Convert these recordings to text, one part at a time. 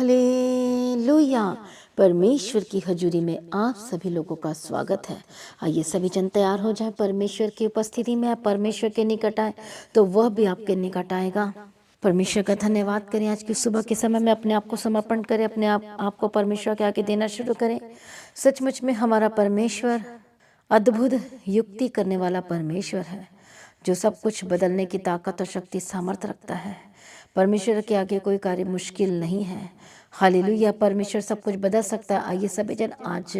Hallelujah. परमेश्वर की हजूरी में आप सभी लोगों का स्वागत है। आइए सभी जन तैयार हो जाएं। परमेश्वर की उपस्थिति में आप परमेश्वर के निकट आए तो वह भी आपके निकट आएगा। परमेश्वर का धन्यवाद करें। आज की सुबह के समय में अपने आप को समर्पण करें, अपने आप को परमेश्वर के आगे देना शुरू करें। सचमुच में हमारा परमेश्वर अद्भुत युक्ति करने वाला परमेश्वर है, जो सब कुछ बदलने की ताकत और शक्ति सामर्थ रखता है। परमेश्वर के आगे कोई कार्य मुश्किल नहीं है। हालेलुया। परमेश्वर सब कुछ बदल सकता है। आइए सभी जन आज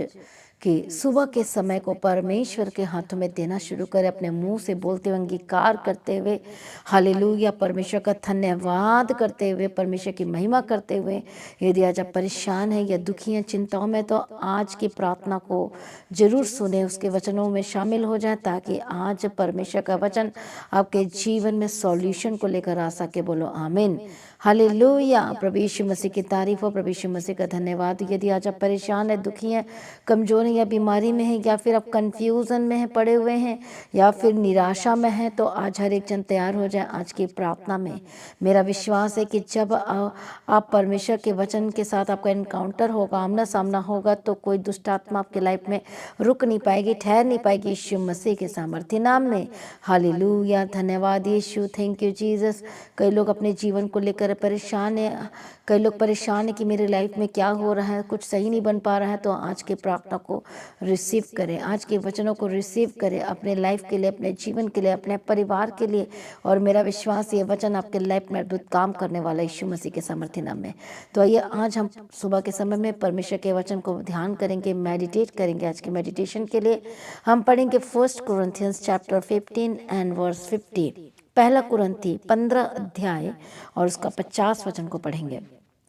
के सुबह के समय को परमेश्वर के हाथों में देना शुरू करें, अपने मुंह से बोलते हुए, अंगीकार करते हुए, हालेलुया, परमेश्वर का धन्यवाद करते हुए, परमेश्वर की महिमा करते हुए। यदि आज आप परेशान हैं या दुखी हैं, चिंताओं में, तो आज की प्रार्थना को जरूर सुने, उसके वचनों में शामिल हो जाए, ताकि आज परमेश्वर का वचन आपके जीवन में सॉल्यूशन को लेकर आ सके। बोलो आमीन। हालेलुया। प्रभु यीशु मसीह की तारीफ हो, प्रभु यीशु मसीह का धन्यवाद। यदि आज आप परेशान हैं, दुखी हैं, कमजोर हैं या बीमारी में हैं, या फिर आप कंफ्यूजन में हैं, पड़े हुए हैं, या फिर निराशा में हैं, तो आज हर एक जन तैयार हो जाए आज की प्रार्थना में। मेरा विश्वास है कि जब आप परमेश्वर के वचन के साथ आपका एनकाउंटर होगा, आमना सामना होगा, तो कोई दुष्ट आत्मा आपके लाइफ में रुक नहीं पाएगी, ठहर नहीं पाएगी, यीशु मसीह के सामर्थ्य नाम में। हालेलुया। धन्यवाद यीशु। Thank you Jesus. कई लोग अपने जीवन को लेकर परेशान है। कई लोग परेशान है कि मेरे लाइफ में क्या हो रहा है, कुछ सही नहीं बन पा रहा है। तो आज के प्रार्थना को रिसीव करें, आज के वचनों को रिसीव करें, अपने लाइफ के लिए, अपने जीवन के लिए, अपने परिवार के लिए। और मेरा विश्वास ये वचन आपके लाइफ में अद्भुत काम करने वाला यीशु मसीह के सामर्थ्य नाम में। तो आइए आज हम सुबह के समय में परमेश्वर के वचन को ध्यान करेंगे, मेडिटेट करेंगे। आज के मेडिटेशन के लिए हम पढ़ेंगे 1 Corinthians चैप्टर 15 एंड वर्स 50। पहला कुरिन्थी 15 अध्याय और उसका 50 वचन को पढ़ेंगे।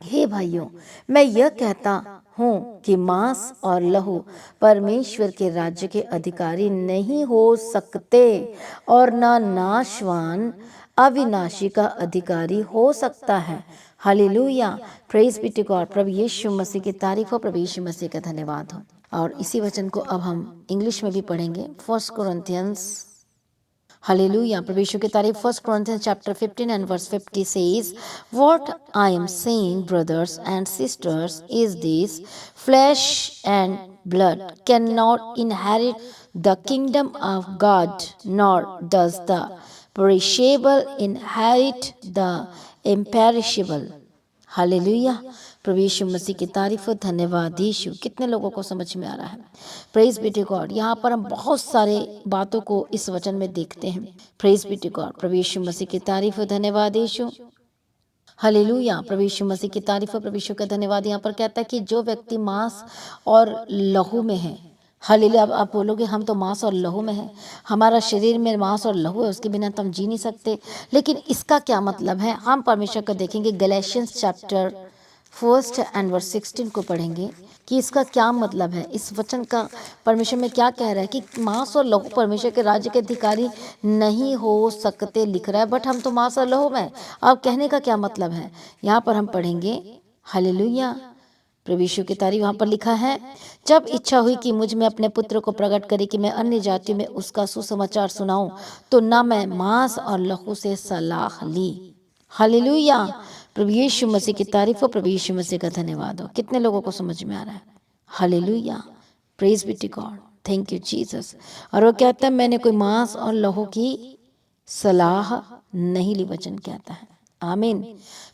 हे भाइयों, मैं यह कहता हूँ कि मांस और लहू परमेश्वर के राज्य के अधिकारी नहीं हो सकते, और ना नाशवान अविनाशी का अधिकारी हो सकता है। Hallelujah. Praise be to God. प्रभु यीशु मसीह की तारीफ हो, प्रभु यीशु मसीह का धन्यवाद हो। और इसी वचन को अब हम इंग्लिश में भी पढ़ेंगे। 1 Corinthians। Hallelujah. प्रभु यीशु की तारीफ। 1 Corinthians chapter 15 and verse 50 says, What I am saying, brothers and sisters, is this: flesh and blood cannot inherit the kingdom of God, nor does the perishable inherit the imperishable. Hallelujah. प्रभु यीशु मसीह की तारीफ हो। धन्यवाद यीशु। कितने लोगों को समझ में आ रहा है? Praise be to God. यहाँ पर हम बहुत सारे बातों को इस वचन में देखते हैं। Praise be to God. प्रभु यीशु मसीह की तारीफ हो। धन्यवाद यीशु। हालेलुया। प्रभु यीशु मसीह की तारीफ हो, प्रभु यीशु का धन्यवाद। यहाँ पर कहता है कि जो व्यक्ति मांस और लहू में है, हालेलुया। अब आप बोलोगे हम तो मांस और लहू में हैं, हमारा शरीर में मांस और लहू है, उसके बिना तो हम जी नहीं सकते। लेकिन इसका क्या मतलब है? हम परमेश्वर को देखेंगे। गैलेशियंस चैप्टर 1 एंड वर्स 16 को पढ़ेंगे कि इसका क्या मतलब है। इस वचन का परमेश्वर में क्या कह रहा है कि मांस और लहू परमेश्वर के राज्य के अधिकारी नहीं हो सकते, लिख रहा है, बट हम तो मांस और लहू में। अब कहने का क्या मतलब है? यहाँ पर हम पढ़ेंगे। हालेलुया। प्रभु यीशु की तारीफ। वहाँ पर लिखा है, जब इच्छा हुई कि मुझ में अपने पुत्र को प्रकट करे कि मैं अन्य जातियों में उसका सुसमाचार सुनाऊं, तो ना मैं मांस और लहू से सलाह ली। हालेलुया। प्रभु यीशु मसीह की तारीफ हो, प्रभु यीशु मसीह का धन्यवाद हो। कितने लोगों को समझ में आ रहा है? Hallelujah. Praise be to God. Thank you Jesus. और वो कहता है मैंने कोई मांस और लहू की सलाह नहीं ली, वचन कहता है। Amen.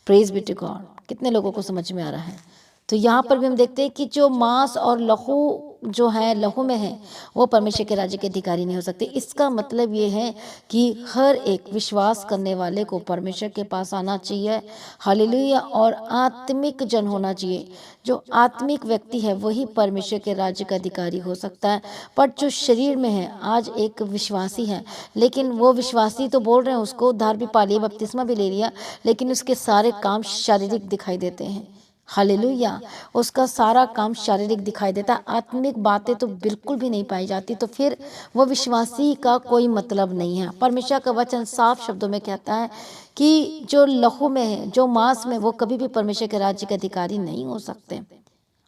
Praise be to God. कितने लोगों को समझ में आ रहा है? तो यहाँ पर भी हम देखते हैं कि जो मांस और लहू जो है, लहू में है, वो परमेश्वर के राज्य के अधिकारी नहीं हो सकते। इसका मतलब ये है कि हर एक विश्वास करने वाले को परमेश्वर के पास आना चाहिए। हालेलुया। और आत्मिक जन होना चाहिए। जो आत्मिक व्यक्ति है वही परमेश्वर के राज्य का अधिकारी हो सकता है। पर जो शरीर में है, आज एक विश्वासी है, लेकिन वो विश्वासी तो बोल रहे हैं उसको उद्धार भी पा लिया, बपतिस्मा भी ले लिया, लेकिन उसके सारे काम शारीरिक दिखाई देते हैं। हालेलुया। उसका सारा काम शारीरिक दिखाई देता है, आत्मिक बातें तो बिल्कुल भी नहीं पाई जाती। तो फिर वो विश्वासी का कोई मतलब नहीं है। परमेश्वर का वचन साफ शब्दों में कहता है कि जो लहू में है, जो मांस में, वो कभी भी परमेश्वर के राज्य के अधिकारी नहीं हो सकते।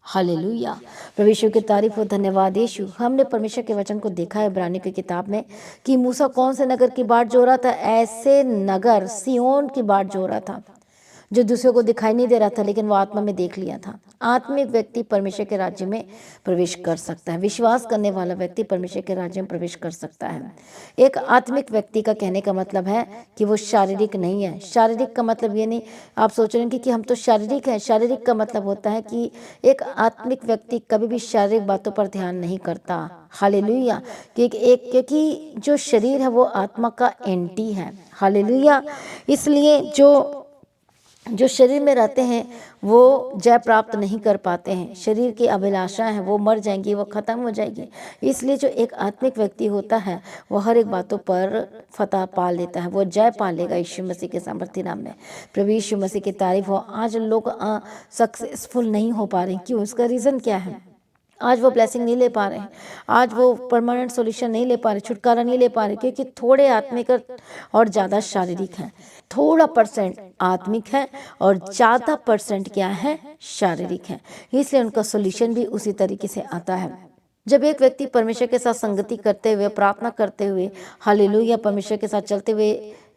हालेलुया। प्रभु यीशु की तारीफ हो। धन्यवाद यीशु। हमने परमेश्वर के वचन को देखा है इब्रानियों की किताब में कि मूसा कौन से नगर की बाट जो रहा था? ऐसे नगर सिय्योन की बाट जो रहा था, जो दूसरों को दिखाई नहीं दे रहा था, लेकिन वो आत्मा में देख लिया था। आत्मिक व्यक्ति परमेश्वर के राज्य में प्रवेश कर सकता है। विश्वास करने वाला व्यक्ति परमेश्वर के राज्य में प्रवेश कर सकता है। एक आत्मिक व्यक्ति का कहने का मतलब है कि वो शारीरिक नहीं है। शारीरिक का मतलब ये नहीं आप सोच रहे हैं कि हम तो शारीरिक हैं। शारीरिक का मतलब होता है कि एक आत्मिक व्यक्ति कभी भी शारीरिक बातों पर ध्यान नहीं करता। हालेलुया। क्योंकि जो शरीर है वो आत्मा का एंटी है। हालेलुया। इसलिए जो शरीर में रहते हैं वो जय प्राप्त नहीं कर पाते हैं। शरीर की अभिलाषाएं हैं वो मर जाएंगी, वो खत्म हो जाएगी। इसलिए जो एक आत्मिक व्यक्ति होता है वो हर एक बातों पर फतह पा लेता है, वो जय पा लेगा यीशु मसीह के सामर्थ्य नाम में। प्रभु यीशु मसीह की तारीफ हो। आज लोग सक्सेसफुल नहीं हो पा रहे, क्यों? उसका रीज़न क्या है? आज वो ब्लेसिंग नहीं ले पा रहे हैं, आज वो परमानेंट सॉल्यूशन नहीं ले पा रहे, छुटकारा नहीं ले पा रहे, क्योंकि थोड़े आत्मिक और ज़्यादा शारीरिक हैं। थोड़ा परसेंट आत्मिक है और ज़्यादा परसेंट क्या है? शारीरिक है। इसलिए उनका सॉल्यूशन भी उसी तरीके से आता है। जब एक व्यक्ति परमेश्वर के साथ संगति करते हुए, प्रार्थना करते हुए, हालेलुया, परमेश्वर के साथ चलते हुए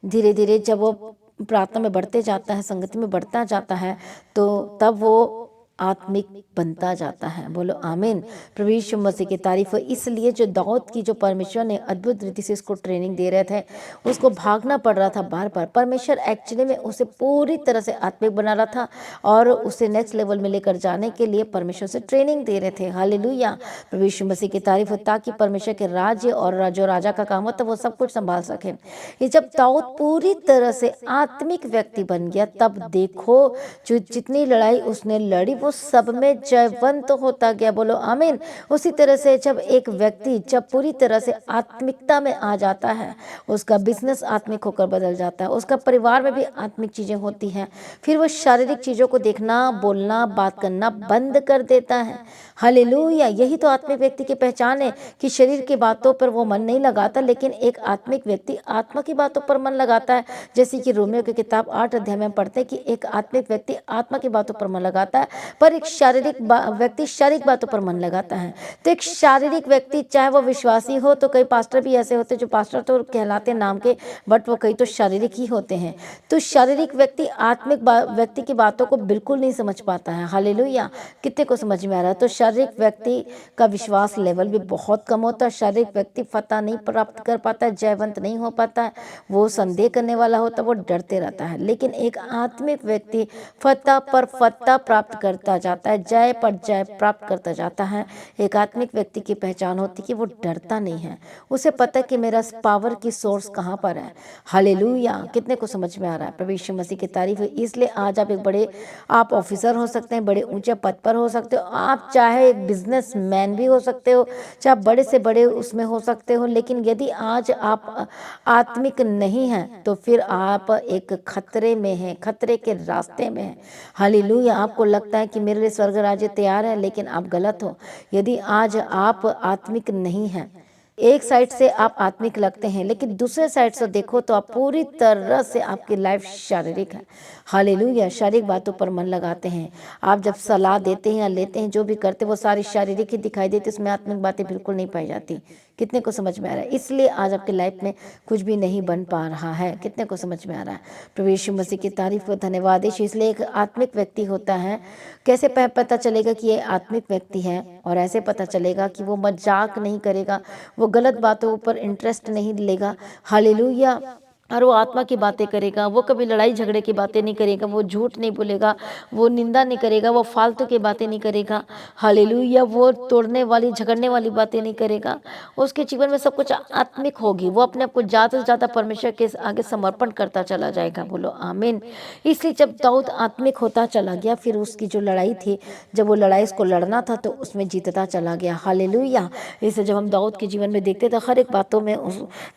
धीरे धीरे जब वो प्रार्थना में बढ़ते जाता है, संगति में बढ़ता जाता है, तो तब वो आत्मिक बनता जाता है। बोलो आमीन। प्रभु यीशु मसीह की तारीफ हो। इसलिए जो दाऊद की जो परमेश्वर ने अद्भुत रीति से उसको ट्रेनिंग दे रहे थे, उसको भागना पड़ रहा था बार बार। परमेश्वर एक्चुअली में उसे पूरी तरह से आत्मिक बना रहा था और उसे नेक्स्ट लेवल में लेकर जाने के लिए परमेश्वर से ट्रेनिंग दे रहे थे। हालेलुया। प्रभु यीशु मसीह की तारीफ हो। ताकि परमेश्वर के राज्य और जो राजा का काम होता है वो सब कुछ संभाल सके। ये जब दाऊद पूरी तरह से आत्मिक व्यक्ति बन गया, तब देखो जो जितनी लड़ाई उसने लड़ी वो सब में जयवंत होता गया। बोलो आमीन। उसी तरह से जब एक व्यक्ति जब पूरी तरह से आत्मिकता में आ जाता है, उसका बिजनेस आत्मिक होकर बदल जाता है, उसका परिवार में भी आत्मिक चीजें होती हैं, फिर वो शारीरिक चीजों को देखना, बोलना, बात करना बंद कर देता है। हालेलुया। यही तो आत्मिक व्यक्ति की पहचान है कि शरीर की बातों पर वो मन नहीं लगाता, लेकिन एक आत्मिक व्यक्ति आत्मा की बातों पर मन लगाता है। जैसे कि रोमियो की किताब 8 अध्याय में पढ़ते हैं कि एक आत्मिक व्यक्ति आत्मा की बातों पर मन लगाता है, पर एक शारीरिक व्यक्ति शारीरिक बातों पर मन लगाता है। तो एक शारीरिक व्यक्ति चाहे वो विश्वासी हो, तो कई पास्टर भी ऐसे होते हैं जो पास्टर तो कहलाते नाम के, बट वो कई तो शारीरिक ही होते हैं। तो शारीरिक व्यक्ति आत्मिक व्यक्ति की बातों को बिल्कुल नहीं समझ पाता है। हालेलुया। कितने को समझ में आ रहा है? तो शारीरिक व्यक्ति का विश्वास लेवल भी बहुत कम होता है। शारीरिक व्यक्ति फतह नहीं प्राप्त कर पाता है, जयवंत नहीं हो पाता है, वो संदेह करने वाला होता है, वो डरते रहता है। लेकिन एक आत्मिक व्यक्ति फतह पर फतह प्राप्त करता जाता है, जय पर जय प्राप्त करता जाता है। एक आत्मिक व्यक्ति की पहचान होती है कि वो डरता नहीं है, उसे पता है कि मेरा पावर की सोर्स कहाँ पर है। हालेलुया। कितने को समझ में आ रहा है? प्रभु यीशु मसीह की तारीफ है। इसलिए आज आप ऑफिसर हो सकते हैं, बड़े ऊंचे पद पर हो सकते हो, आप चाहे एक बिजनेस मैन भी हो सकते हो, चाहे बड़े से बड़े उसमें हो सकते हो, लेकिन यदि आज आप आत्मिक नहीं हैं तो फिर आप एक खतरे में हैं, खतरे के रास्ते में हैं। हालेलुया। आपको लगता है कि मेरे लिए स्वर्ग राज्य तैयार है, लेकिन आप गलत हो। यदि आज आप आत्मिक नहीं हैं, एक साइड से आप आत्मिक लगते हैं, लेकिन दूसरे साइड से देखो तो आप पूरी तरह से आपकी लाइफ शारीरिक है। हालेलुया। शारीरिक बातों पर मन लगाते हैं। आप जब सलाह देते हैं या लेते हैं, जो भी करते हैं, वो सारी शारीरिक ही दिखाई देती, उसमें आत्मिक बातें बिल्कुल नहीं पाई जाती। कितने को समझ में आ रहा है? इसलिए आज आपकी लाइफ में कुछ भी नहीं बन पा रहा है। कितने को समझ में आ रहा है? प्रभु यीशु मसीह की तारीफ को धन्यवाद। इसलिए एक आत्मिक व्यक्ति होता है, कैसे पता चलेगा कि ये आत्मिक व्यक्ति है? और ऐसे पता चलेगा कि वो मजाक नहीं करेगा, वो गलत बातों पर इंटरेस्ट नहीं लेगा। हालेलुया। और वो आत्मा की बातें करेगा, वो कभी लड़ाई झगड़े की बातें नहीं करेगा, वो झूठ नहीं बोलेगा, वो निंदा नहीं करेगा, वो फालतू की बातें नहीं करेगा। हालेलुया। वो तोड़ने वाली झगड़ने वाली बातें नहीं करेगा। उसके जीवन में सब कुछ आत्मिक होगी। वो अपने आप को ज़्यादा से ज़्यादा परमेश्वर के आगे समर्पण करता चला जाएगा। बोलो आमीन। इसलिए जब दाऊद आत्मिक होता चला गया, फिर उसकी जो लड़ाई थी, जब वो लड़ाई उसको लड़ना था तो उसमें जीतता चला गया। हालेलुया। इसलिए जब हम दाऊद के जीवन में देखते तो हर एक बातों में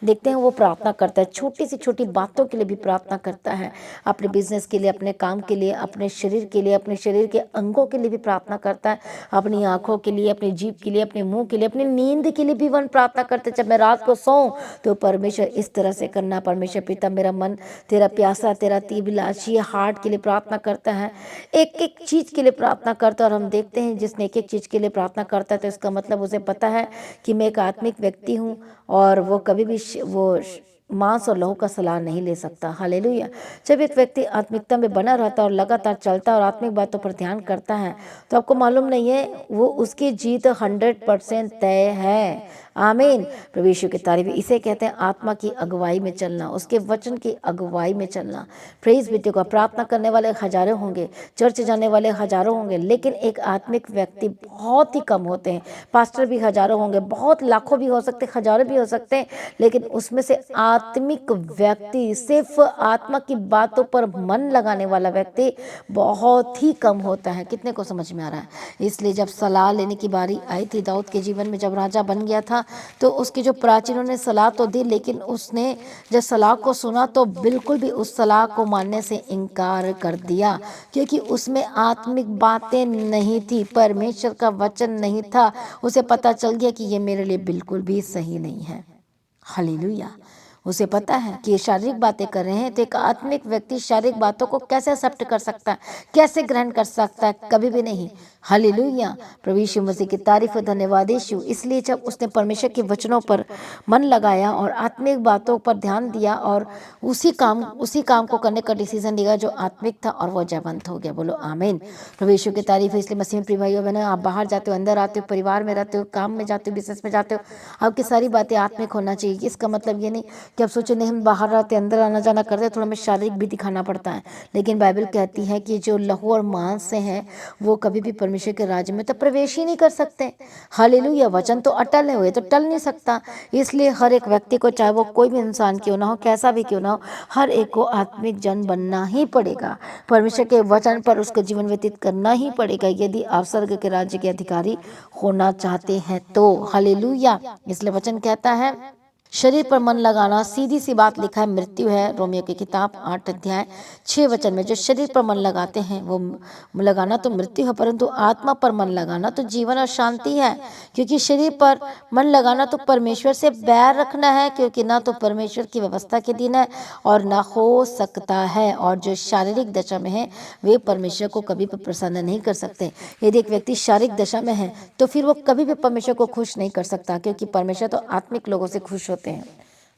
देखते हैं वो प्रार्थना करता है, छोटी सी छोटी बातों के लिए भी प्रार्थना करता है, अपने बिजनेस के लिए, अपने काम के लिए, अपने शरीर के लिए, अपने शरीर के अंगों के लिए भी प्रार्थना करता है, अपनी आंखों के लिए, अपनी जीभ के लिए, अपने मुंह के लिए, अपनी नींद के लिए भी वन प्रार्थना करते। जब मैं रात को सोऊं तो परमेश्वर इस तरह से करना, परमेश्वर पिता मेरा मन तेरा प्यासा, तेरा तीबिलाशी, हार्ट के लिए प्रार्थना करता है, एक एक चीज के लिए प्रार्थना करता है। और हम देखते हैं जिसने एक एक चीज के लिए प्रार्थना करता है तो इसका मतलब उसे पता है कि मैं एक आत्मिक व्यक्ति हूँ और वो कभी भी वो मांस और लहू का सलाह नहीं ले सकता। हालेलुया। जब एक व्यक्ति आत्मिकता में बना रहता है और लगातार चलता है और आत्मिक बातों पर ध्यान करता है, तो आपको मालूम नहीं है वो उसकी जीत 100% तय है। आमीन। प्रभु यीशु की तारीफ। इसे कहते हैं आत्मा की अगुवाई में चलना, उसके वचन की अगुवाई में चलना। प्रेज बेटे को प्रार्थना करने वाले हजारों होंगे, चर्च जाने वाले हजारों होंगे, लेकिन एक आत्मिक व्यक्ति बहुत ही कम होते हैं। पास्टर भी हजारों होंगे, बहुत लाखों भी हो सकते, हजारों भी हो सकते हैं, लेकिन उसमें से आत्मिक व्यक्ति, सिर्फ आत्मा की बातों पर मन लगाने वाला व्यक्ति बहुत ही कम होता है। कितने को समझ में आ रहा है? इसलिए जब सलाह लेने की बारी आई थी दाऊद के जीवन में, जब राजा बन गया था, तो उसके जो प्राचीनों ने सलाह तो दी, लेकिन उसने जब सलाह को सुना तो बिल्कुल भी उस सलाह को मानने से इनकार कर दिया, क्योंकि उसमें आत्मिक बातें नहीं थी, परमेश्वर का वचन नहीं था। उसे पता चल गया कि ये मेरे लिए बिल्कुल भी सही नहीं है। हालेलुया। उसे पता है कि ये शारीरिक बातें कर रहे हैं, तो एक आत्मिक व्यक्ति शारीरिक बातों को कैसे एक्सेप्ट कर सकता है, कैसे ग्रहण कर सकता है? कभी भी नहीं। हालेलुया। प्रभु यीशु मसीह की तारीफ और धन्यवाद यीशु। इसलिए जब उसने परमेश्वर के वचनों पर मन लगाया और आत्मिक बातों पर ध्यान दिया और उसी काम को करने का डिसीजन लिया जो आत्मिक था, और वो जयवंत हो गया। बोलो आमीन। प्रभु यीशु की तारीफ है। इसलिए मसीह में प्रिय भाइयों बहनों, आप बाहर जाते हो, अंदर आते हो, परिवार में रहते हो, काम में जाते हो, बिजनेस में जाते हो, आपकी सारी बातें आत्मिक होना चाहिए। इसका मतलब ये नहीं कि आप सोचो नहीं हम बाहर रहते, अंदर आना जाना करते, थोड़ा हमें शारीरिक भी दिखाना पड़ता है, लेकिन बाइबल कहती है कि जो लहू और मांस से हैं वो कभी भी परमेश्वर के राज्य में तो प्रवेश ही नहीं कर सकते। हालेलुया। वचन तो अटल है, वो तो टल नहीं सकता। इसलिए हर एक व्यक्ति को, चाहे वो कोई भी इंसान क्यों ना हो, कैसा भी क्यों ना हो, हर एक को आत्मिक जन बनना ही पड़ेगा। परमेश्वर के वचन पर उसका जीवन व्यतीत करना ही पड़ेगा, यदि आप स्वर्ग के राज्य के अधिकारी होना चाहते हैं तो। हालेलुया। इसलिए वचन कहता है शरीर पर मन लगाना, सीधी सी बात लिखा है, मृत्यु है। रोमियो की किताब 8 अध्याय 6 वचन में, जो शरीर पर मन लगाते हैं वो लगाना तो मृत्यु है, परंतु आत्मा पर मन लगाना तो जीवन और शांति है। क्योंकि शरीर पर मन लगाना तो परमेश्वर से बैर रखना है, क्योंकि ना तो परमेश्वर की व्यवस्था के दिन है और ना हो सकता है। और जो शारीरिक दशा में है वे परमेश्वर को कभी भी प्रसन्न नहीं कर सकते। यदि एक व्यक्ति शारीरिक दशा में है तो फिर वो कभी भी परमेश्वर को खुश नहीं कर सकता, क्योंकि परमेश्वर तो आत्मिक लोगों से खुश होते हैं।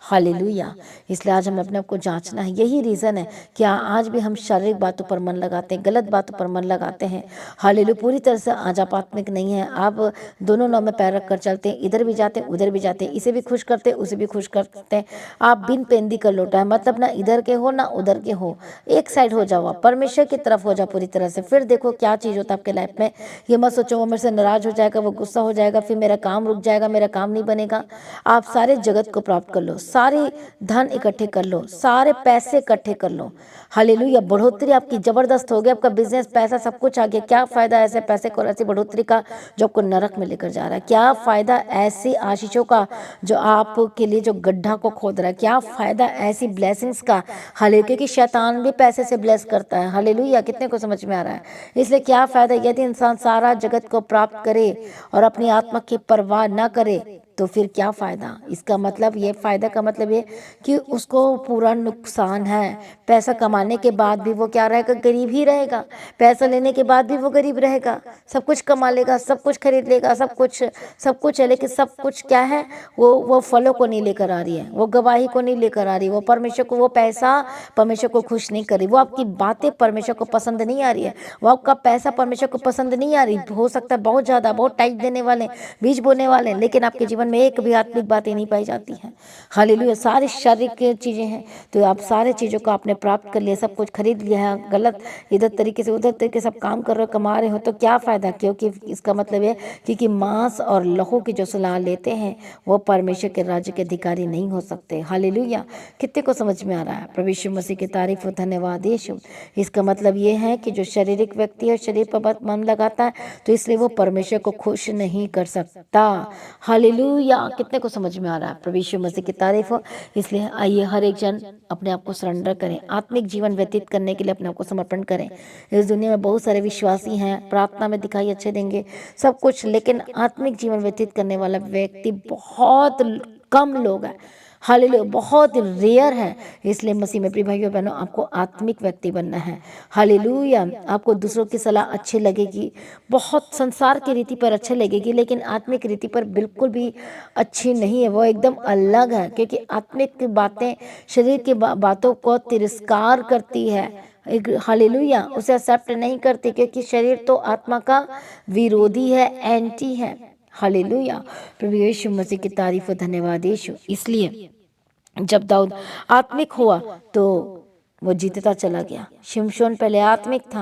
हालेलुया। इसलिए आज हमें अपने आप को जांचना है। यही रीज़न है कि आज भी हम शारीरिक बातों पर मन लगाते हैं, गलत बातों पर मन लगाते हैं। हालेलुया। पूरी तरह से आज आप आत्मिक नहीं है। आप दोनों नाव में पैर रख कर चलते हैं, इधर भी जाते हैं उधर भी जाते हैं, इसे भी खुश करते हैं उसे भी खुश करते हैं। आप बिन पेंदी कर लौटा है, मतलब ना इधर के हो ना उधर के हो, एक साइड हो जाओ, आप परमेश्वर की तरफ हो जाओ पूरी तरह से। फिर देखो क्या चीज़ होता है आपके लाइफ में। ये मत सोचो वो मेरे से नाराज हो जाएगा, वो गुस्सा हो जाएगा, फिर मेरा काम रुक जाएगा, मेरा काम नहीं बनेगा। आप सारे जगत को प्राप्त कर लो, सारे धन इकट्ठे कर लो, सारे पैसे इकट्ठे कर लो। हालेलुया। बढ़ोतरी आपकी जबरदस्त हो गई, आपका बिजनेस, पैसा सब कुछ आ गया। क्या फायदा ऐसे पैसे को, ऐसी बढ़ोतरी का जो आपको नरक में लेकर जा रहा है? क्या फायदा ऐसी आशीषों का जो आपके लिए जो गड्ढा को खोद रहा है? क्या फायदा ऐसी ब्लेसिंग्स का? हालेलुया। क्योंकि शैतान भी पैसे से ब्लेस करता है। हालेलुया। कितने को समझ में आ रहा है? इसलिए क्या फायदा यदि इंसान सारा जगत को प्राप्त करे और अपनी आत्मा की परवाह ना करे, तो फिर क्या फ़ायदा? इसका मतलब ये, फ़ायदा का मतलब ये कि उसको पूरा नुकसान है। पैसा कमाने के बाद भी वो क्या रहेगा? गरीब ही रहेगा। पैसा लेने के बाद भी वो गरीब रहेगा। सब कुछ कमा लेगा, सब कुछ खरीद लेगा, सब कुछ है, लेकिन सब कुछ क्या है? वो फलों को नहीं लेकर आ रही है, वो गवाही को नहीं लेकर आ रही, वो परमेश्वर को, वो पैसा परमेश्वर को खुश नहीं कर रही, वो आपकी बातें परमेश्वर को पसंद नहीं आ रही है, वो आपका पैसा परमेश्वर को पसंद नहीं आ रही। हो सकता है बहुत ज़्यादा, बहुत टाइट देने वाले, बीज बोने वाले, लेकिन आपके जीवन में एक भी आत्मिक बातें नहीं पाई जाती हैं। हालेलुया। सारी शारीरिक चीज़ें हैं, तो आप सारे चीज़ों को आपने प्राप्त कर लिया, सब कुछ खरीद लिया है, गलत इधर तरीके से उधर तरीके से आप काम कर रहे हो, कमा रहे हो, तो क्या फ़ायदा? क्योंकि इसका मतलब है क्योंकि मांस और लहू की जो सलाह लेते हैं वो परमेश्वर के राज्य के अधिकारी नहीं हो सकते। हालेलुया। कितने को समझ में आ रहा है? प्रभु यीशु मसीह की तारीफ और धन्यवाद यीशु। इसका मतलब ये है कि जो शारीरिक व्यक्ति है, शरीर पर बहुत मन लगाता है, तो इसलिए वो परमेश्वर को खुश नहीं कर सकता। हालेलुया। कितने को समझ में आ रहा है? प्रभु यीशु मसीह की तारीफ हो। इसलिए आइए हर एक जन अपने आप को सरेंडर करें, आत्मिक जीवन व्यतीत करने के लिए अपने आप को समर्पण करें। इस दुनिया में बहुत सारे विश्वासी हैं, प्रार्थना में दिखाई अच्छे देंगे सब कुछ, लेकिन आत्मिक जीवन व्यतीत करने वाला व्यक्ति बहुत कम लोग हैं। हालेलुया, बहुत रेयर है। इसलिए मसीह में प्रिय भाइयों बहनों, आपको आत्मिक व्यक्ति बनना है। हालेलुया, आपको दूसरों की सलाह अच्छी लगेगी, बहुत संसार की रीति पर अच्छी लगेगी, लेकिन आत्मिक रीति पर बिल्कुल भी अच्छी नहीं है, वो एकदम अलग है। क्योंकि आत्मिक की बातें शरीर की बातों को तिरस्कार करती है। हालेलुया, उसे एक्सेप्ट नहीं करती, क्योंकि शरीर तो आत्मा का विरोधी है, एंटी है। हालेलुया, प्रभु यीशु मसीह की तारीफ और धन्यवाद यीशु। इसलिए जब दाऊद आत्मिक हुआ तो वो जीतता चला गया। शिमशोन पहले आत्मिक था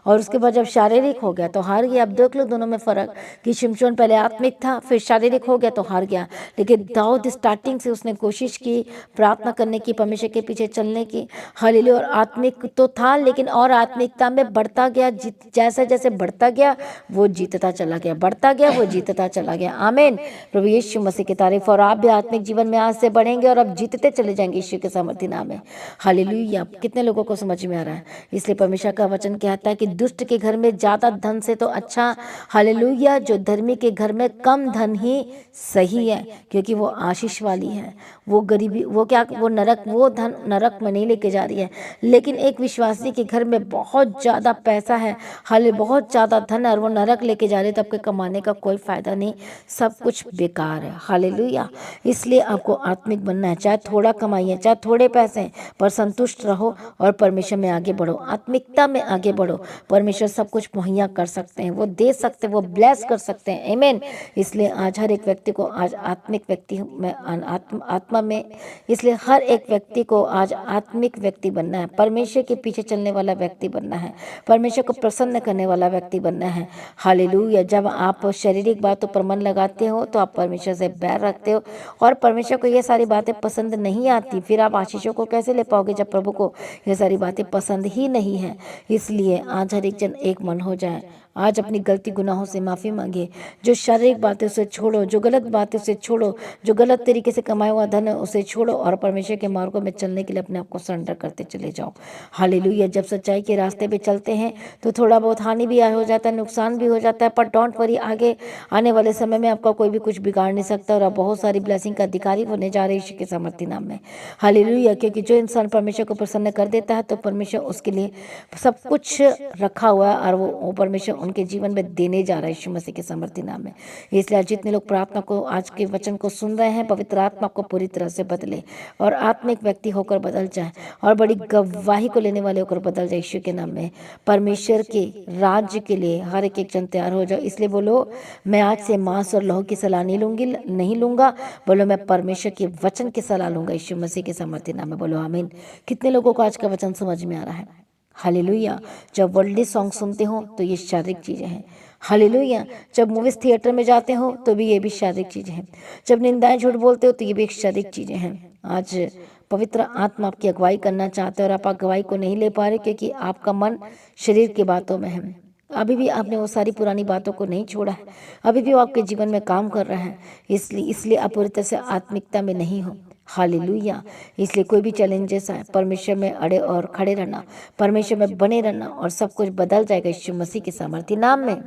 और उसके बाद जब शारीरिक हो गया तो हार गया। अब देख लो दोनों में फर्क कि शिमशोन पहले आत्मिक था, फिर शारीरिक हो गया तो हार गया। लेकिन दाऊद स्टार्टिंग से उसने कोशिश की प्रार्थना करने की, परमेश्वर के पीछे चलने की। हालेलुया, और आत्मिक तो था, लेकिन और आत्मिकता में बढ़ता गया। जैसे जैसे बढ़ता गया वो जीतता चला गया, बढ़ता गया वो जीतता चला गया। आमीन, प्रभु यीशु मसीह की तारीफ। और आप भी आत्मिक जीवन में आज से बढ़ेंगे और अब जीतते चले जाएंगे यीशु के सामर्थ्य नाम में। हालेलुया, कितने लोगों को समझ में आ रहा है? इसलिए परमेश्वर का वचन कहता है कि दुष्ट के घर में ज्यादा धन से तो अच्छा, हालेलुया, जो धर्मी के घर में कम धन ही सही है, क्योंकि वो आशीष वाली है। वो गरीबी, वो क्या, वो नरक, वो धन नरक में नहीं लेके जा रही है। लेकिन एक विश्वासी के घर में बहुत ज्यादा पैसा है, हाले बहुत ज्यादा धन है, और वो नरक लेके जा रहे, तो आपके कमाने का कोई फायदा नहीं, सब कुछ बेकार है। हालेलुया, इसलिए आपको आत्मिक बनना है। चाहे थोड़ा कमाइए, चाहे थोड़े पैसे, पर संतुष्ट रहो और परमेश्वर में आगे बढ़ो, आत्मिकता में आगे बढ़ो। परमेश्वर सब कुछ मुहैया कर सकते हैं, वो दे सकते हैं, वो ब्लेस कर सकते हैं। आमीन। इसलिए आज हर एक व्यक्ति को आज आत्मिक व्यक्ति में आत्मा में, इसलिए हर एक व्यक्ति को आज आत्मिक व्यक्ति बनना है, परमेश्वर के पीछे चलने वाला व्यक्ति बनना है, परमेश्वर को प्रसन्न करने वाला व्यक्ति बनना है। हालेलुया, जब आप शारीरिक बातों पर मन लगाते हो तो आप परमेश्वर से बैर रखते हो, और परमेश्वर को ये सारी बातें पसंद नहीं आती। फिर आप आशीषों को कैसे ले पाओगे जब प्रभु को ये सारी बातें पसंद ही नहीं है? इसलिए आज हर एक जन एक मन हो जाए, आज अपनी गलती गुनाहों से माफ़ी मांगे। जो शारीरिक बातें उसे छोड़ो, जो गलत बातें उसे छोड़ो, जो गलत तरीके से कमाया हुआ धन है उसे छोड़ो, और परमेश्वर के मार्गों में चलने के लिए अपने आप को सरेंडर करते चले जाओ। हालेलुया, जब सच्चाई के रास्ते पे चलते हैं तो थोड़ा बहुत हानि भी हो जाता है, नुकसान भी हो जाता है, पर डोंट वरी, आगे आने वाले समय में आपका कोई भी कुछ बिगाड़ नहीं सकता, और आप बहुत सारी ब्लेसिंग का अधिकारी होने जा रहे हैं यीशु के सामर्थ्य नाम में। हालेलुया, क्योंकि जो इंसान परमेश्वर को प्रसन्न कर देता है तो परमेश्वर उसके लिए सब कुछ रखा हुआ है, और वो परमेश्वर उनके जीवन में देने जा रहा है यीशु मसीह के सामर्थ्य नाम में। इसलिए जितने लोग प्रार्थना को, आज के वचन को सुन रहे हैं, पवित्र आत्मा को पूरी तरह से बदले और आत्मिक व्यक्ति होकर बदल जाए, और बड़ी गवाही को लेने वाले होकर बदल जाए यीशु के नाम में। परमेश्वर के राज्य के लिए हर एक जन तैयार हो जाओ। इसलिए बोलो, मैं आज से मांस और लहू की सलाह नहीं लूंगा। बोलो, मैं परमेश्वर के वचन की सलाह लूंगा यीशु मसीह के सामर्थ्य नाम में। बोलो आमीन। कितने लोगों को आज का वचन समझ में आ रहा है? हालेलुया, जब वर्ल्डली सॉन्ग सुनते हो तो ये शारीरिक चीज़ें हैं। हालेलुया, जब मूवीज थिएटर में जाते हो तो भी ये भी शारीरिक चीज़ें हैं। जब निंदाएं झूठ बोलते हो तो ये भी एक शारीरिक चीज़ें हैं। आज पवित्र आत्मा आपकी अगुवाई करना चाहते हैं, और आप अगुवाई को नहीं ले पा रहे क्योंकि आपका मन शरीर की बातों में है। अभी भी आपने वो सारी पुरानी बातों को नहीं छोड़ा है, अभी भी वो आपके जीवन में काम कर रहा है। इसलिए आप पूरी तरह से आत्मिकता में नहीं हो। हालेलुया, इसलिए कोई भी चैलेंजेस आए, परमेश्वर में अड़े और खड़े रहना, परमेश्वर में बने रहना, और सब कुछ बदल जाएगा यीशु मसीह के सामर्थ्य नाम में।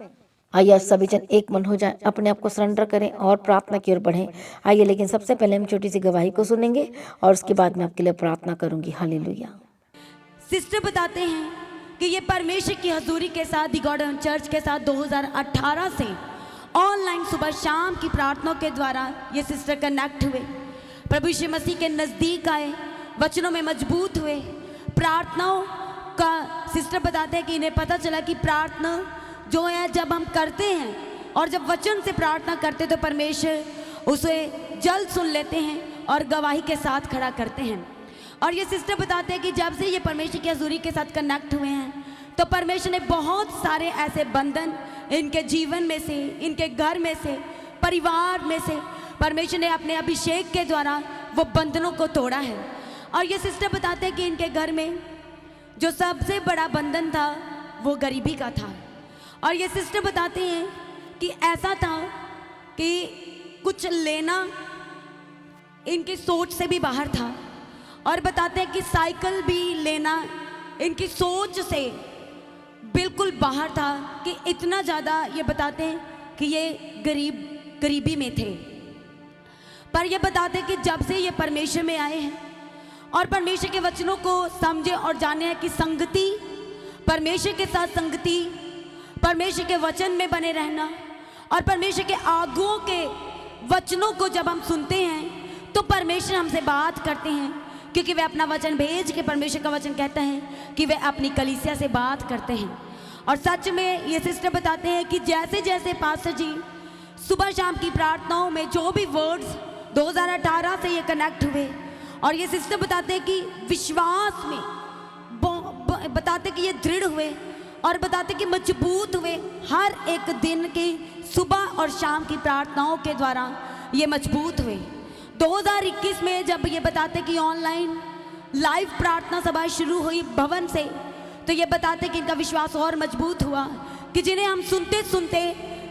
आइए सभी जन एक मन हो जाए, अपने आप को सरेंडर करें और प्रार्थना की ओर बढ़ें। आइए, लेकिन सबसे पहले हम छोटी सी गवाही को सुनेंगे और उसके बाद मैं आपके लिए प्रार्थना करूंगी। हालेलुया। सिस्टर बताते हैं कि ये परमेश्वर की हजूरी के साथ दी गॉड चर्च के साथ 2018 से ऑनलाइन सुबह शाम की प्रार्थनाओं के द्वारा ये सिस्टर कनेक्ट हुए, प्रभु यीशु मसीह के नज़दीक आए, वचनों में मजबूत हुए। प्रार्थनाओं का सिस्टर बताते हैं कि इन्हें पता चला कि प्रार्थना जो है जब हम करते हैं और जब वचन से प्रार्थना करते हैं तो परमेश्वर उसे जल्द सुन लेते हैं और गवाही के साथ खड़ा करते हैं। और ये सिस्टर बताते हैं कि जब से ये परमेश्वर की हजूरी के साथ कनेक्ट हुए हैं तो परमेश्वर ने बहुत सारे ऐसे बंधन इनके जीवन में से, इनके घर में से, परिवार में से परमेश्वर ने अपने अभिषेक के द्वारा वो बंधनों को तोड़ा है। और ये सिस्टर बताते हैं कि इनके घर में जो सबसे बड़ा बंधन था वो गरीबी का था। और ये सिस्टर बताते हैं कि ऐसा था कि कुछ लेना इनकी सोच से भी बाहर था, और बताते हैं कि साइकिल भी लेना इनकी सोच से बिल्कुल बाहर था, कि इतना ज़्यादा ये बताते हैं कि ये गरीबी में थे। पर ये बताते कि जब से ये परमेश्वर में आए हैं और परमेश्वर के वचनों को समझे और जाने हैं कि संगति, परमेश्वर के साथ संगति, परमेश्वर के वचन में बने रहना और परमेश्वर के आगुओं के वचनों को जब हम सुनते हैं तो परमेश्वर हमसे बात करते हैं, क्योंकि वे अपना वचन भेज के, परमेश्वर का वचन कहता है कि वे अपनी कलीसिया से बात करते हैं। और सच में ये सिस्टर बताते हैं कि जैसे जैसे पास्टर जी सुबह शाम की प्रार्थनाओं में जो भी वर्ड्स 2018 से ये कनेक्ट हुए, और ये सिस्टर बताते हैं कि विश्वास में बताते कि ये दृढ़ हुए और बताते कि मजबूत हुए। हर एक दिन की सुबह और शाम की प्रार्थनाओं के द्वारा ये मजबूत हुए। 2021 में जब ये बताते कि ऑनलाइन लाइव प्रार्थना सभा शुरू हुई भवन से, तो ये बताते कि इनका विश्वास और मजबूत हुआ कि जिन्हें हम सुनते सुनते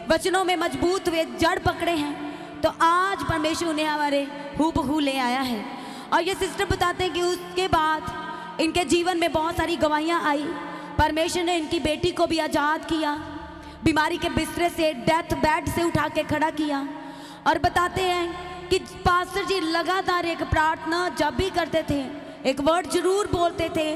वचनों में मजबूत हुए, जड़ पकड़े हैं, तो आज परमेश्वर उन्हें हमारे हूबहू ले आया है। और ये सिस्टर बताते हैं कि उसके बाद इनके जीवन में बहुत सारी गवाहियाँ आई। परमेश्वर ने इनकी बेटी को भी आज़ाद किया, बीमारी के बिस्तरे से, डेथ बेड से उठा के खड़ा किया। और बताते हैं कि पास्टर जी लगातार एक प्रार्थना जब भी करते थे, एक वर्ड जरूर बोलते थे,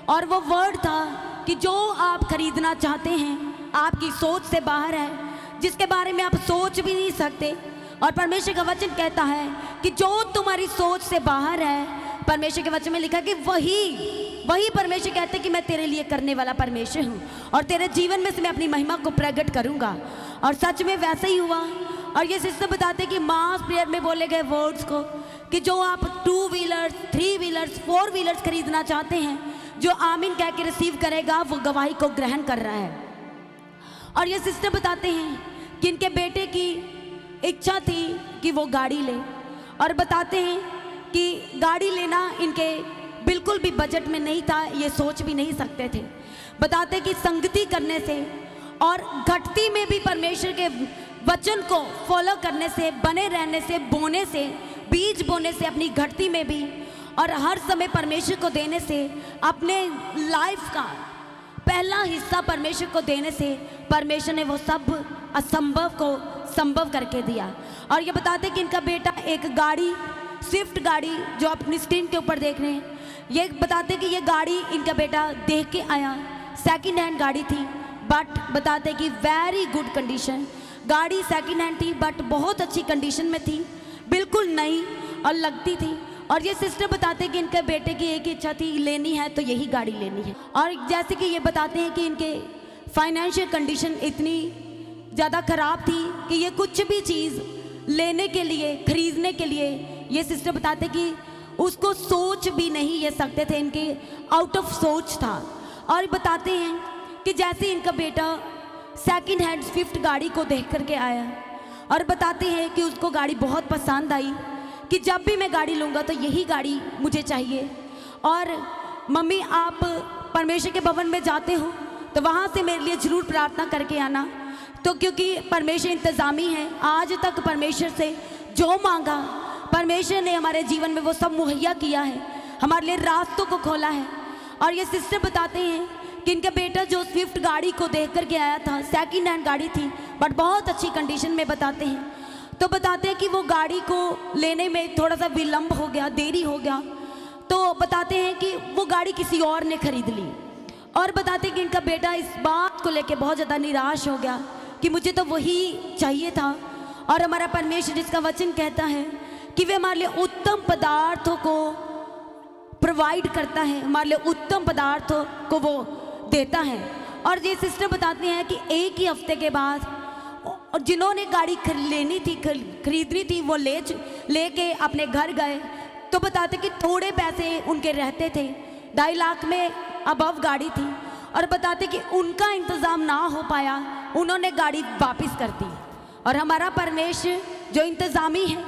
और वो वर्ड था कि जो आप खरीदना चाहते हैं आपकी सोच से बाहर है, जिसके बारे में आप सोच भी नहीं सकते। और परमेश्वर का वचन कहता है कि जो तुम्हारी सोच से बाहर है, परमेश्वर के वचन में लिखा कि वही परमेश्वर कहते हैं कि मैं तेरे लिए करने वाला परमेश्वर हूँ और तेरे जीवन में से मैं अपनी महिमा को प्रकट करूँगा। और सच में वैसा ही हुआ। और ये सिस्टर बताते हैं कि मास प्रेयर में बोले गए वर्ड्स को कि जो आप 2 व्हीलर्स, 3 व्हीलर्स, 4 व्हीलर्स खरीदना चाहते हैं, जो आमीन कह के रिसीव करेगा वो गवाही को ग्रहण कर रहा है। और ये सिस्टर बताते हैं कि इनके बेटे की इच्छा थी कि वो गाड़ी ले, और बताते हैं कि गाड़ी लेना इनके बिल्कुल भी बजट में नहीं था, ये सोच भी नहीं सकते थे। बताते कि संगति करने से और घटती में भी परमेश्वर के वचन को फॉलो करने से, बने रहने से, बोने से, बीज बोने से अपनी घटती में भी, और हर समय परमेश्वर को देने से, अपने लाइफ का पहला हिस्सा परमेश्वर को देने से परमेश्वर ने वो सब असंभव को संभव करके दिया। और ये बताते कि इनका बेटा एक गाड़ी, स्विफ्ट गाड़ी जो अपनी स्क्रीन के ऊपर देख रहे हैं, ये बताते कि ये गाड़ी इनका बेटा देख के आया, सेकंड हैंड गाड़ी थी, बट बताते कि वेरी गुड कंडीशन। गाड़ी सेकंड हैंड थी बट बहुत अच्छी कंडीशन में थी, बिल्कुल नई और लगती थी। और ये सिस्टर बताते कि इनके बेटे की एक इच्छा थी, लेनी है तो यही गाड़ी लेनी है। और जैसे कि ये बताते हैं कि इनके फाइनेंशियल कंडीशन इतनी ज़्यादा ख़राब थी कि ये कुछ भी चीज़ लेने के लिए, खरीदने के लिए, ये सिस्टर बताते कि उसको सोच भी नहीं ये सकते थे, इनके आउट ऑफ सोच था। और बताते हैं कि जैसे इनका बेटा सेकंड हैंड स्विफ्ट गाड़ी को देख करके आया, और बताते हैं कि उसको गाड़ी बहुत पसंद आई कि जब भी मैं गाड़ी लूँगा तो यही गाड़ी मुझे चाहिए। और मम्मी आप परमेश्वर के भवन में जाते हो तो वहाँ से मेरे लिए ज़रूर प्रार्थना करके आना। तो क्योंकि परमेश्वर इंतज़ामी है, आज तक परमेश्वर से जो मांगा परमेश्वर ने हमारे जीवन में वो सब मुहैया किया है, हमारे लिए रास्तों को खोला है। और ये सिस्टर बताते हैं कि इनका बेटा जो स्विफ्ट गाड़ी को देख करके आया था, सेकंड हैंड गाड़ी थी बट बहुत अच्छी कंडीशन में बताते हैं, तो बताते हैं कि वो गाड़ी को लेने में थोड़ा सा विलम्ब हो गया, देरी हो गया। तो बताते हैं कि वो गाड़ी किसी और ने खरीद ली। और बताते हैं कि इनका बेटा इस बात को लेके बहुत ज़्यादा निराश हो गया कि मुझे तो वही चाहिए था। और हमारा परमेश्वर जिसका वचन कहता है कि वे हमारे लिए उत्तम पदार्थों को प्रोवाइड करता है, हमारे लिए उत्तम पदार्थों को वो देता है। और ये सिस्टर बताते हैं कि एक ही हफ्ते के बाद, और जिन्होंने गाड़ी लेनी थी, खरीदनी थी, वो लेके अपने घर गए, तो बताते कि थोड़े पैसे उनके रहते थे, 2.5 लाख में अबव गाड़ी थी। और बताते कि उनका इंतज़ाम ना हो पाया, उन्होंने गाड़ी वापस कर दी। और हमारा परमेश्वर जो इंतज़ामी है,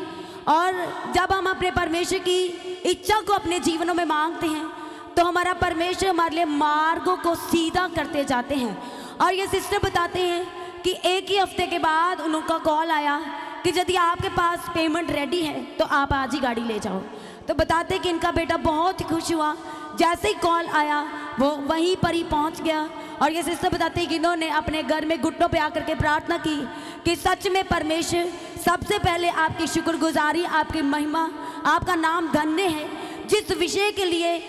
और जब हम अपने परमेश्वर की इच्छा को अपने जीवनों में मांगते हैं तो हमारा परमेश्वर हमारे लिए मार्गों को सीधा करते जाते हैं। और ये सिस्टर बताते हैं कि एक ही हफ्ते के बाद उनका कॉल आया कि यदि आपके पास पेमेंट रेडी है तो आप आज ही गाड़ी ले जाओ। तो बताते कि इनका बेटा बहुत ही खुश हुआ, जैसे ही कॉल आया वो वहीं पर ही पहुंच गया। और ये सिस्टर बताते हैं कि इन्होंने अपने घर में घुटनों पे आकर के प्रार्थना की कि सच में परमेश्वर सबसे पहले आपकी शुक्रगुजारी, आपकी महिमा, आपका नाम धन्य है। जिस विषय के लिए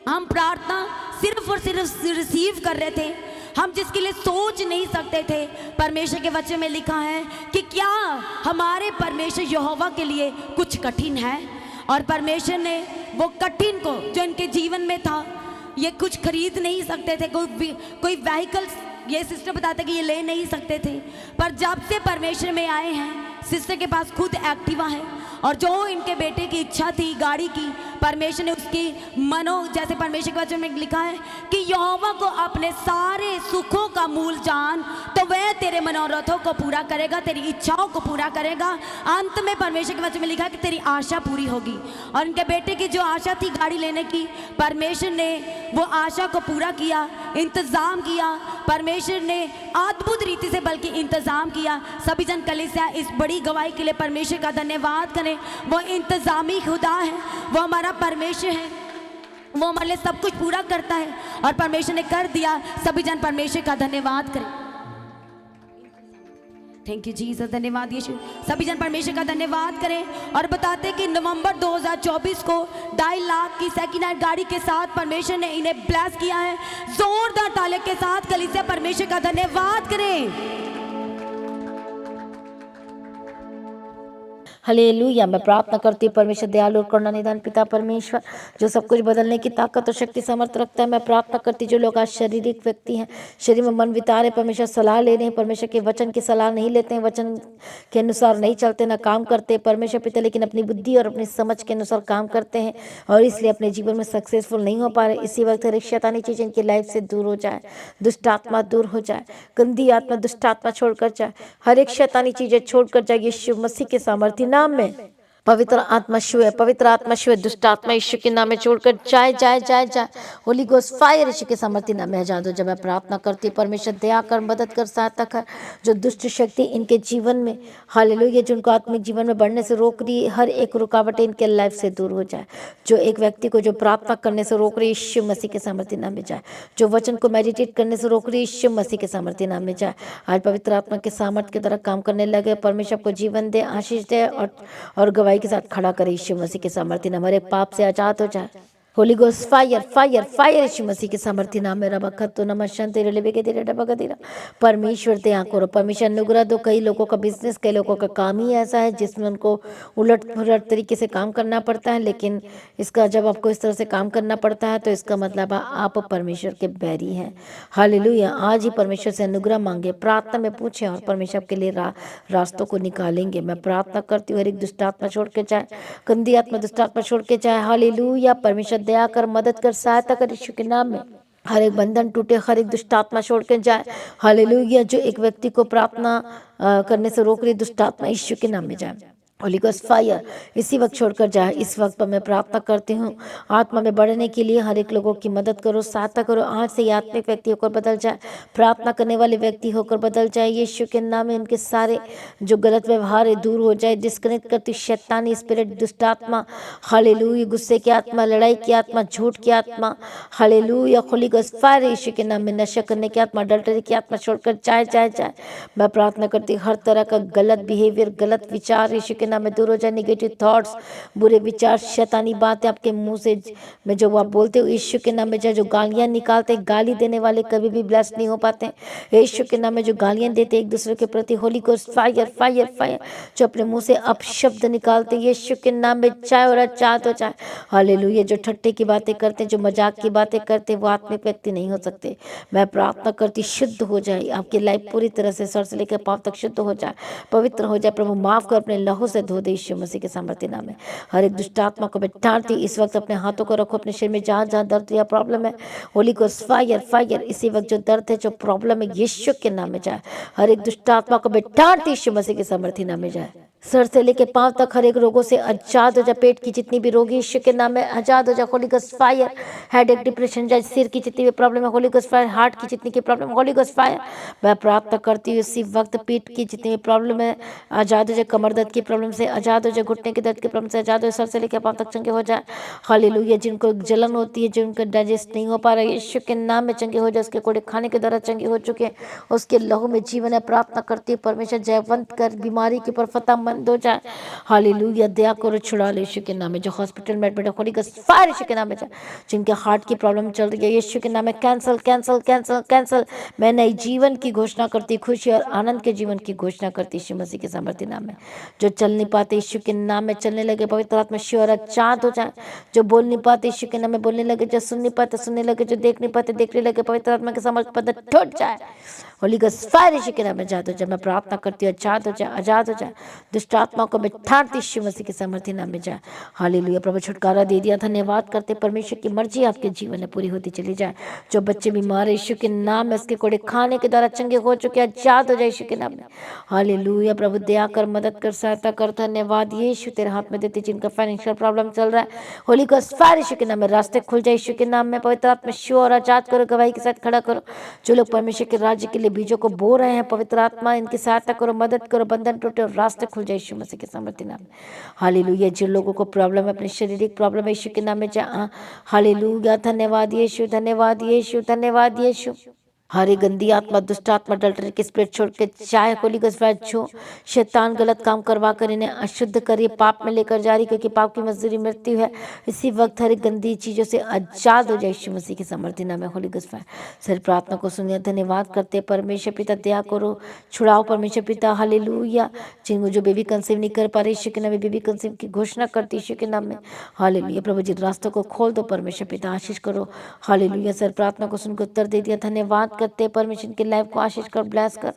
हम प्रार्थना सिर्फ और सिर्फ रिसीव कर रहे थे, हम जिसके लिए सोच नहीं सकते थे, परमेश्वर के वचन में लिखा है कि क्या हमारे परमेश्वर यहोवा के लिए कुछ कठिन है। और परमेश्वर ने वो कठिन को जो इनके जीवन में था, ये कुछ खरीद नहीं सकते थे, कोई व्हीकल्स ये सिस्टर बताते कि ये ले नहीं सकते थे, पर जब से परमेश्वर में आए हैं, सिस्टर के पास खुद एक्टिवा है और जो इनके बेटे की इच्छा थी गाड़ी की, परमेश्वर ने उसकी जैसे परमेश्वर के वचन में लिखा है कि यहोवा को अपने सारे सुखों का मूल जान, तो वह तेरे मनोरथों को पूरा करेगा, तेरी इच्छाओं को पूरा करेगा। अंत में परमेश्वर के वचन में लिखा कि तेरी आशा पूरी होगी। और इनके बेटे की जो आशा थी गाड़ी लेने की, परमेश्वर ने वो आशा को पूरा किया, इंतज़ाम किया। परमेश्वर ने अद्भुत रीति से बल्कि इंतज़ाम किया। सभी जन कलीसिया इस बड़ी गवाही के लिए परमेश्वर का धन्यवाद करें। वो इंतज़ामी खुदा है, वो हमारा परमेश्वर है, वो हमारे लिए सब कुछ पूरा करता है और परमेश्वर ने कर दिया। सभी जन परमेश्वर का धन्यवाद करें। थैंक यू जीसस, धन्यवाद यीशु। सभी जन परमेश्वर का धन्यवाद करें और बताते कि नवंबर 2024 को 2.5 लाख की सेकंड हैंड गाड़ी के साथ परमेश्वर ने इन्हें ब्लेस किया है। जोरदार ताले के साथ कलीसिया परमेश्वर का धन्यवाद करें। हालेलुया। मैं प्रार्थना करती हूँ परमेश्वर दयालु और करुणा निदान पिता परमेश्वर जो सब कुछ बदलने की ताकत और शक्ति समर्थ रखता है, मैं प्रार्थना करती हूँ जो लोग आज शारीरिक व्यक्ति हैं, शरीर में मन बिता रहे, परमेश्वर सलाह ले रहे हैं, परमेश्वर के वचन की सलाह नहीं लेते हैं, वचन के अनुसार नहीं चलते, ना काम करते परमेश्वर पिता, लेकिन अपनी बुद्धि और अपनी समझ के अनुसार काम करते हैं और इसलिए अपने जीवन में सक्सेसफुल नहीं हो पा रहे। इसी वक्त हर एक शैतानी चीज़ इनकी लाइफ से दूर हो जाए, दुष्ट आत्मा दूर हो जाए, गंदी आत्मा दुष्ट आत्मा छोड़कर जाए, हर एक शैतानी चीज़ें छोड़कर जाए यीशु मसीह के सामर्थ्य नाम में। पवित्र आत्मा शिव है, पवित्र आत्मा शिव है, दुष्ट आत्मा यीशु के नाम में छोड़कर जाए जाए जाए जाए। होली गोस्ट फायर यीशु के सामर्थ्य नाम में जा दो। जब मैं प्रार्थना करती हूँ परमेश्वर दया कर, मदद कर, सहायता कर। जो दुष्ट शक्ति इनके जीवन में, हालेलुया, जो उनको आत्मिक जीवन में बढ़ने से रोक रही है, हर एक रुकावटें इनके लाइफ से दूर हो जाए। जो एक व्यक्ति को जो प्रार्थना करने से रोक रही है, यीशु मसीह के सामर्थ्य नाम में जाए। जो वचन को मेडिटेट करने से रोक रही है, यीशु मसीह के सामर्थ्य नाम में जाए। आज पवित्र आत्मा के सामर्थ्य की तरह काम करने लगे। परमेश्वर को जीवन दे, आशीष दे और गवाही के साथ खड़ा करे। यीशु मसीह के सामर्थ्य नाम हमारे पाप से आजाद हो जाए। Holy Ghost fire fire fire Yeshu Masih के सामर्थ्य नाम में रबा खत्तो नमस्ते तेरे लेबे के तेरे डबा का तेरा। परमेश्वर ते आंखों रो, परमेश्वर अनुग्रह दो। कई लोगों का बिजनेस, कई लोगों का काम ही ऐसा है जिसमें उनको उलट पुलट तरीके से काम करना पड़ता है, लेकिन इसका जब आपको इस तरह से काम करना पड़ता है तो इसका मतलब आप परमेश्वर के बैरी हैं। हालेलुया। आज ही परमेश्वर से अनुग्रह मांगे, प्रार्थना में पूछें और परमेश्वर के लिए रास्तों को निकालेंगे। मैं प्रार्थना करती हूँ हर एक दुष्ट आत्मा छोड़ के जाए, गंदी आत्मा दुष्ट आत्मा छोड़ के जाए। हालेलुया। परमेश्वर दया कर, मदद कर, सहायता कर यीशु के नाम में। हर एक बंधन टूटे, हर एक दुष्ट आत्मा छोड़ के जाए। हालेलुया। जो एक व्यक्ति को प्रार्थना करने से रोक रही दुष्ट आत्मा, यीशु के नाम में जाए। होली गोस्ट फायर इसी वक्त छोड़कर जाए। इस वक्त पर मैं प्रार्थना करती हूँ आत्मा में बढ़ने के लिए हर एक लोगों की मदद करो, सहायता करो। आज से ये आत्मिक व्यक्ति होकर बदल जाए, प्रार्थना करने वाले व्यक्ति होकर बदल जाए। यीशु के नाम में उनके सारे जो गलत व्यवहार है दूर हो जाए। डिस्कनेक्ट करती शैतानी स्पिरिट, दुष्ट आत्मा, हालेलुया, गुस्से की आत्मा, लड़ाई की आत्मा, झूठ की आत्मा, हालेलुया। होली गोस्ट फायर यीशु के नाम में नशा करने की आत्मा, अडल्टरी की आत्मा छोड़कर जाए जाए जाए। मैं प्रार्थना करती हूँ हर तरह का गलत बिहेवियर, गलत विचार यीशु के नाम में दूर हो जाए। नेगेटिव थॉट्स, बुरे विचार, शैतानी बातें आपके मुंह से में जो आप बोलते हो यीशु के नाम में जाए। जो गालियां निकालते, गाली देने वाले कभी भी ब्लेस नहीं हो पाते। यीशु के नाम में जो गालियां देते एक दूसरे के प्रति, Holi Ghost fire fire fire. जो अपने मुंह से अपशब्द निकालते यीशु के नाम में चाहे और आजाद हो जाए। हालेलुया। जो ठट्टे की बातें करते, जो मजाक की बातें करते, वो आत्मिक व्यक्ति नहीं हो सकते। मैं प्रार्थना करती शुद्ध हो जाए, आपकी लाइफ पूरी तरह से सर से लेकर पांव तक शुद्ध हो जाए, पवित्र हो जाए। प्रभु माफ कर, अपने लहू से धो दे यीशु मसीह के सामर्थ्य नाम में। हर एक दुष्ट आत्मा को मैं डांटती इस वक्त अपने हाथों को रखो अपने शरीर में, जहाँ जहाँ दर्द या प्रॉब्लम है। होली गोस्ट फायर फायर इसी वक्त जो दर्द है, जो प्रॉब्लम है, यीशु के नाम में जाए। हर एक दुष्ट आत्मा को मैं डांटती यीशु मसीह के सामर्थ्य नाम में जाए। सर से लेके पांव तक हर एक रोगों से आजाद हो जा। पेट की जितनी भी रोगी यीशु के नाम में आजाद हो जा। Holi ghost fire. Headache depression जा, सिर की जितनी भी प्रॉब्लम है होली गॉस्ट फायर। हार्ट की जितनी की प्रॉब्लम होली गॉस्ट फायर मैं प्राप्त करती हूँ इसी वक्त। पीठ की जितनी भी प्रॉब्लम है आजाद हो जाए। कमर दर्द की प्रॉब्लम से आजाद हो जाए। घुटने के दर्द की प्रॉब्लम से आजाद हो जाए। सर से लेकर पांव तक चंगे हो जाए। हालेलुया। जिनको जलन होती है, जिनको डाइजेस्ट नहीं हो पा रहा है, यीशु के नाम में चंगे हो जाए। उसके कोड़े खाने के द्वारा चंगे हो चुके हैं, उसके लहू में जीवन है। प्रार्थना करती है परमेश्वर जयवंत कर बीमारी के ऊपर फतेहमंद हो जाए। हालेलुया। दया करो, छुड़ा ले यीशु के नाम में। जो हॉस्पिटल में एडमिट है होली गॉस्ट फायर यीशु के नाम में जाए। जिनके हार्ट की प्रॉब्लम चल रही है यीशु के नाम में कैंसल कैंसल कैंसल कैंसल। मैं नई जीवन की घोषणा करती, खुशी और आनंद के जीवन की घोषणा करती यीशु मसीह के सामर्थ्य नाम में। जो चल नहीं पाते यीशु के नाम में चलने लगे। पवित्र आत्मा शिवर आजाद हो जाए। जो बोल नहीं पाते यीशु के नाम में बोलने लगे। जो सुन नहीं पाते सुनने लगे। जो देख नहीं पाते देखने लगे। पवित्र आत्मा के सामर्थ्य पद टूट जाए। होली गॉस्ट फायर यीशु के नाम में आजाद हो जाए। मैं प्रार्थना करती हूँ आजाद हो जाए, आजाद हो जाए। दुष्ट आत्मा को मैं ठाड़ती यीशु मसीह के सामर्थ्य नाम में जाए। हालेलुया। प्रभु छुटकारा दे दिया, धन्यवाद करते। परमेश्वर की मर्जी आपके जीवन में पूरी होती चली जाए। जो बच्चे बीमार है यीशु के नाम में उसके कोड़े खाने के द्वारा चंगे हो चुके आजाद हो जाए यीशु के नाम में। हालेलुया। प्रभु दया कर, मदद कर, सहायता कर। धन्यवाद यीशु तेरे हाथ में देती। जिनका फाइनेंशियल प्रॉब्लम चल रहा है होली गॉस्ट फायर यीशु के नाम में रास्ते खुल जाए यीशु के नाम में। पवित्र आत्मा शिव और आजाद करो, गवाही के साथ खड़ा करो। जो लोग परमेश्वर के राज्य के लिए बीजों को बो रहे हैं पवित्र आत्मा इनकी सहायता करो, मदद करो। बंधन टूटे और रास्ते खुल जाए यीशु मसीह के सामर्थ्य नाम में। हालेलुया। जिन लोगों को प्रॉब्लम है, अपनी शारीरिक प्रॉब्लम है यीशु के नाम में जा। हालेलुया। धन्यवाद यीशु, धन्यवाद यीशु, धन्यवाद यीशु। हरे गंदी आत्मा, दुष्ट आत्मा, डल्टरी की स्पिरिट छोड़ के चाहे होली गॉस्ट फायर छो। शैतान गलत काम करवा कर इन्हें अशुद्ध करिए, पाप में लेकर जा रही, क्योंकि पाप की मजदूरी मृत्यु है। इसी वक्त हर गंदी चीजों से आजाद हो जाए यीशु मसीह के सामर्थ्य नाम में। होली गॉस्ट फायर सर प्रार्थना को सुनिए, धन्यवाद करते। परमेश्वर पिता दया करो, छुड़ाओ परमेश्वर पिता। हालेलुया। जिनको जो बेबी कंसीव नहीं कर पा रहे यीशु के नाम में बेबी कंसीव की घोषणा करती यीशु के नाम में। हालेलुया। प्रभु जी रास्तों को खोल दो परमेश्वर पिता, आशीष करो। हालेलुया। सर प्रार्थना को सुनकर उत्तर दे दिया, धन्यवाद करते। परमेश्वर की लाइफ को आशीष कर, ब्लेस कर।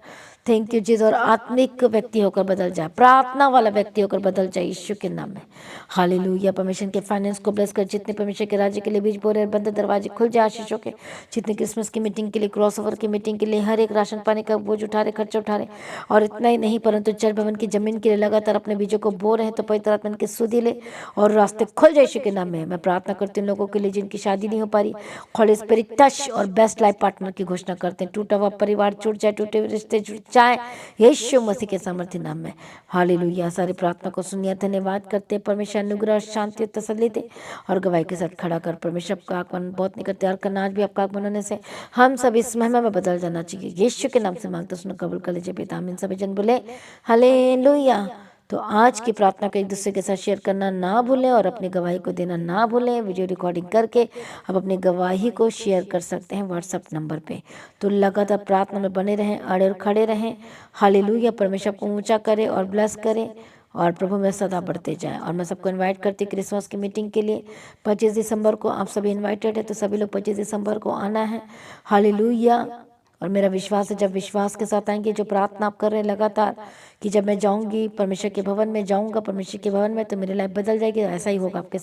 Thank you Jesus. और आत्मिक व्यक्ति होकर बदल जाए, प्रार्थना वाला व्यक्ति होकर बदल जाए यीशु के नाम में। हालेलुया। परमेश्वर के फाइनेंस को ब्लेस कर। जितने परमेश्वर के राज्य के लिए बीज बो रहे बंद दरवाजे खुल जाए आशीषों के। जितने क्रिसमस की मीटिंग के लिए, क्रॉसओवर की मीटिंग के लिए, हर एक राशन पानी का बोझ उठा रहे, खर्च उठा रहे। और इतना ही नहीं परंतु चर भवन की जमीन के लिए लगातार अपने बीजों को बो रहे हैं, तो पवित्र आत्मा के सुधि ले और रास्ते खुल जाए यीशु के नाम में। मैं प्रार्थना करती हूँ लोगों के लिए जिनकी शादी नहीं हो पा रही, होली स्पिरिट टच और बेस्ट लाइफ पार्टनर की घोषणा करते हैं। टूटा हुआ परिवार छूट जाए, टूटे हुए रिश्ते जुड़ जाए यीशु मसीह के सामर्थ्य नाम में। हालेलुया। सारी प्रार्थना को सुनिए, धन्यवाद करते। परमेश्वर अनुग्रह और शांति और तसल्ली दे और गवाही के साथ खड़ा कर। परमेश्वर आपका आगमन बहुत निकट तैयार करना। आज भी आपका आगमन होने से हम सब इस महिमा में बदल जाना चाहिए। यीशु के नाम से मांगते सुनो, कबूल कर लीजिए पिता। आमीन। सभी जन बोले हालेलुया। तो आज की प्रार्थना को एक दूसरे के साथ शेयर करना ना भूलें और अपनी गवाही को देना ना भूलें। वीडियो रिकॉर्डिंग करके आप अपनी गवाही को शेयर कर सकते हैं व्हाट्सएप नंबर पे। तो लगातार प्रार्थना में बने रहें, अड़े और खड़े रहें। हालेलुया। परमेश्वर को ऊंचा करे और ब्लेस करे और प्रभु में सदा बढ़ते जाएं। और मैं सबको इनवाइट करती क्रिसमस की मीटिंग के लिए 25 दिसंबर को। आप सभी इनवाइटेड है, तो सभी लोग 25 दिसंबर को आना है। हालेलुया। और मेरा विश्वास है जब विश्वास के साथ आएंगे, जो प्रार्थना आप कर रहे हैं लगातार कि जब मैं जाऊंगी परमेश्वर के भवन में, जाऊंगा परमेश्वर के भवन में, तो मेरी लाइफ बदल जाएगी। ऐसा ही होगा आपके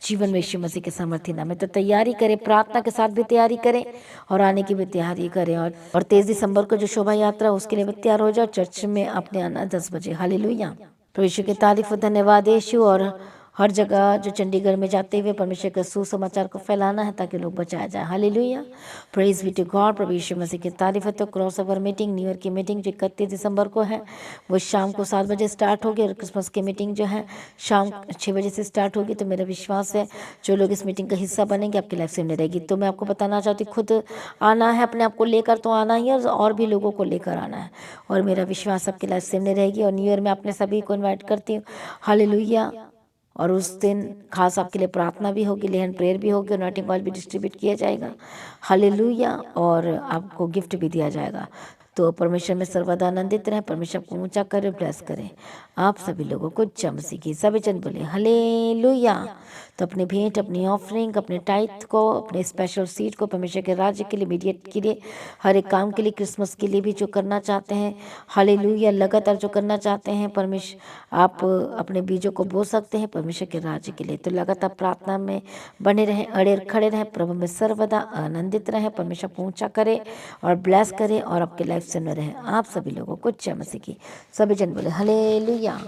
जीवन में यीशु मसीह के सामर्थ्य नाम में। तो तैयारी करें, प्रार्थना के साथ भी तैयारी करें और आने की भी तैयारी करें। और 23 दिसंबर को जो शोभा यात्रा उसके लिए भी तैयार हो जाओ। चर्च में आपने आना 10 बजे। हालेलुया। प्रभु यीशु की तारीफ, धन्यवाद यीशु। और हर जगह जो चंडीगढ़ में जाते हुए परमेश्वर के सुसमाचार को फैलाना है ताकि लोग बचाया जाए। Hallelujah. Praise be to God. प्रभु यीशु मसीह की तारीफ है। तो क्रॉसओवर मीटिंग, न्यू ईयर की मीटिंग जो 31 दिसंबर को है वो शाम को 7 बजे स्टार्ट होगी। और क्रिसमस की मीटिंग जो है शाम 6 बजे से स्टार्ट होगी। तो मेरा विश्वास है जो लोग इस मीटिंग का हिस्सा बनेंगे आपकी लाइफ सेम नहीं रहेगी। तो मैं आपको बताना चाहती हूँ, खुद आना है, अपने आप को लेकर तो आना ही है और भी लोगों को लेकर आना है। और मेरा विश्वास आपकी लाइफ सेम नहीं रहेगी। और न्यू ईयर में अपने सभी को इन्वाइट करती हूँ। हालेलुया। और उस दिन खास आपके लिए प्रार्थना भी होगी, लेहन प्रेयर भी होगी, अनॉइंटिंग ऑयल भी डिस्ट्रीब्यूट किया जाएगा। हालेलुया। और आपको गिफ्ट भी दिया जाएगा। तो परमेश्वर में सर्वदा आनंदित रहें, परमेश्वर को ऊंचा करे, ब्लेस करें आप सभी लोगों को। जय मसीह की। सभी जन बोले हालेलुया। तो अपनी भेंट, अपनी ऑफरिंग, अपने टाइथ को, अपने स्पेशल सीड को परमेश्वर के राज्य के लिए, मीडिएट के लिए, हर एक काम के लिए, क्रिसमस के लिए भी जो करना चाहते हैं, हालेलुया, लगातार जो करना चाहते हैं परमेश्वर, आप अपने बीजों को बो सकते हैं परमेश्वर के राज्य के लिए। तो लगातार प्रार्थना में बने रहें, अड़े खड़े रहें, प्रभु में सर्वदा आनंदित रहें। परमेश्वर को ऊंचा करे और ब्लेस करे और आपके लाइफ से न रहें आप सभी लोगों को। जय मसीह की। सभी जन बोले हालेलुया।